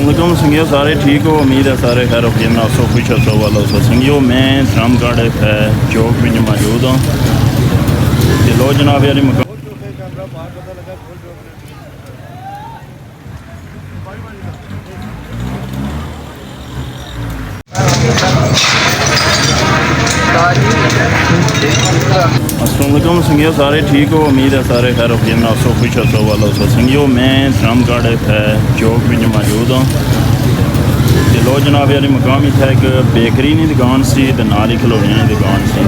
अस्सलामुअलैकुम संगियो, सारे ठीक हो। उम्मीद है सारे खैर हो ना। सो खुश हो वाला सो संगियो, मैं रामगढ़ चौक में मौजूद हूँ। लो जनाब यारी मकान अस्सलामुअलैकुम संगियो, सारे ठीक हो। उम्मीद है सारे खैर हो ना। सो खुश हो वाला सो संगियो, मैं रामगढ़ चौक में मौजूद हूँ। लो जनाब यारी मकाम इतना एक बेकरी की दुकान सी ते नाल ही खिलौने की दुकान सी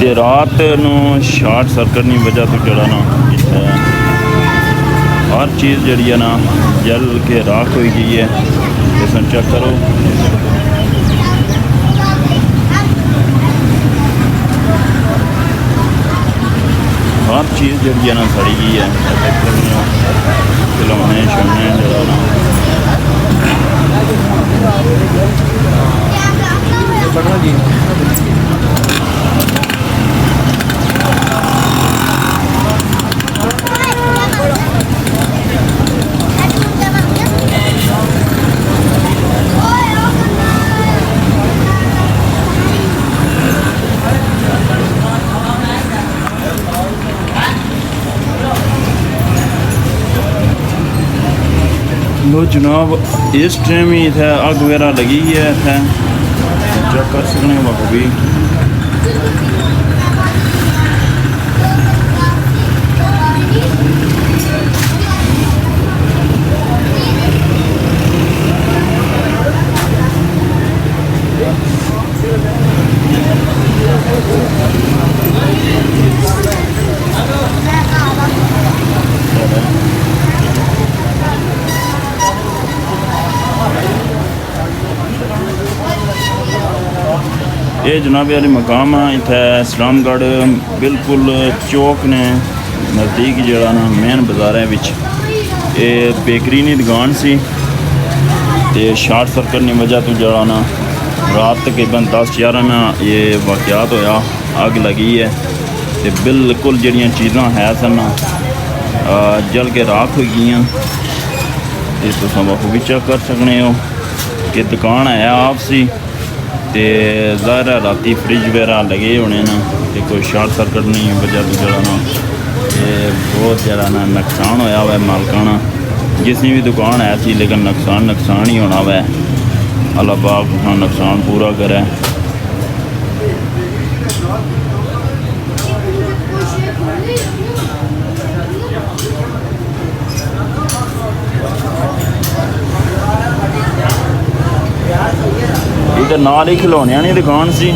ते रात नूं शार्ट सर्किट की वजह तो जड़ा ना इतना हर चीज़ जड़ी है ना जल के राख हो गई है। इस चेक करो, हर चीज़ जड़ी है ना सड़ी गई है। खिलौने शौने जड़ा ना लो जनाब, इस टाइम ही इतना अग वगैरह लगी है। इतना चेक कर सकते हैं बाबू भी। ये जनाब यारी मकाम है इतना इस्लामगढ़ बिल्कुल चौक ने नज़दीक जरा ना मेन बाजार है विच ये बेकरी की दुकान सी ते शार्ट सर्किट की वजह तो जरा ना रात तकरीबन 10-11 में ये वाक़यात होया, अग लगी है ते बिल्कुल जड़ियाँ चीज़ां है सन जल के राख हो गई। ये तुम बाखू भी चेक कर सकते हो कि दुकान है आप सी ते ज़ाहिर है राती फ्रिज वगैरह लगे होने ना ते कोई शार्ट सर्किट नहीं वजह तो जरा ना ये बहुत जरा ना नुकसान होया हुआ है मालकाना। जिसनी भी दुकान है थी लेकिन नुकसान ही होना हुआ है। अल्लाह पाक नुकसान पूरा करे। इधर नाल ही खिलौने की दुकान सी।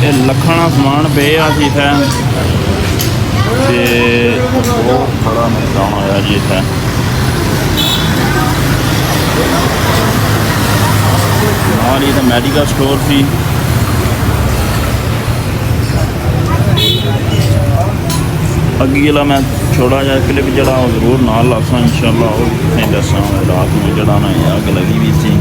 ये लखाना समान पे सी इतना बहुत बड़ा नुकसान होया जी। इतना नाल ही तो मेडिकल स्टोर सी। अगे जरा मैं छोटा जहा क्लिप जरा जरूर नाल लासा इंशाअल्लाह और दसा रात में जरा ना अग लगी भी सी।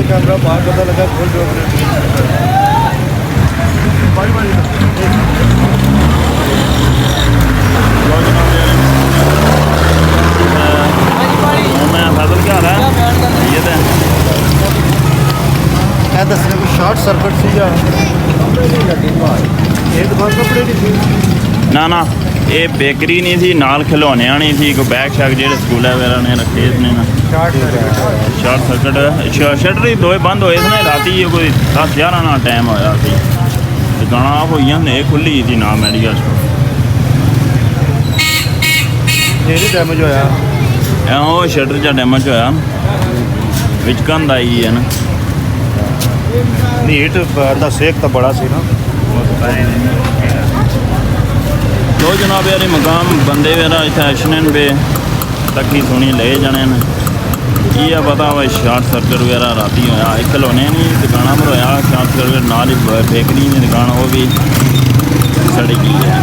कैमरा बाहर पता लगा फुल मैं फैसल क्या हाल है? शॉर्ट सर्किट सी या ये दुकान कपड़े की थी ਨਾ ਨਾ ਇਹ ਬੇਕਰੀ ਨਹੀਂ ਸੀ, ਨਾਲ ਖਿਡੌਣਿਆਂ ਨਹੀਂ ਸੀ, ਕੋਈ ਬੈਗ ਸ਼ੈਗ ਜਿਹੜੇ ਸਕੂਲਾਂ ਵਗੈਰਾ ਨੇ ਰੱਖੇ ਨੇ ਨਾ। शॉर्ट ਸ਼ਾਰਟ ਸਰਕਟ ਸ਼ਟਰ ਹੀ ਦੋਵੇਂ ਬੰਦ ਹੋਏ ਸੀ ਨਾ ਰਾਤੀ, ਕੋਈ 10-11 ਨਾਲ ਟਾਈਮ ਹੋਇਆ ਸੀ, ਦੁਕਾਨਾਂ ਹੋਈਆਂ ਨੇ, ਖੁੱਲੀ ਸੀ ਨਾ ਮੈਡੀਕਲ ਸਟੋਰ। ये नहीं डैमेज होया ਉਹ ਸ਼ਟਰ ਜਾਂ ਡੈਮੇਜ ਹੋਇਆ ਵਿੱਚ ਕੰਧ ਆਈ ਹੈ ਨਾ। नीट दा सेक तो बड़ा सी ना ਲੋ ਜਨਾਬ ਯਾਰੀ ਮਕਾਮ ਬੰਦੇ ਵਗੈਰਾ ਇੱਥੇ ਅਸ਼ਨਨ ਬੇ ਤੱਕੀ ਸੁਣੀ ਲੈ ਜਾਣੇ ਨੇ। ਕੀ ਆ ਪਤਾ ਵਾ ਸ਼ਾਰਟ ਸਰਕਟ ਵਗੈਰਾ ਰਾਤੀ ਹੋਇਆ, ਇੱਕ ਖਿਡੌਣੇ ਨਹੀਂ ਦੁਕਾਨਾਂ ਪਰ ਹੋਇਆ ਸ਼ਾਰਟ ਸਰਕਟ, ਨਾਲ ਹੀ ਬੇਕਰੀ ਦੀ ਦੁਕਾਨ ਉਹ ਵੀ ਸੜੀ ਗਈ ਹੈ।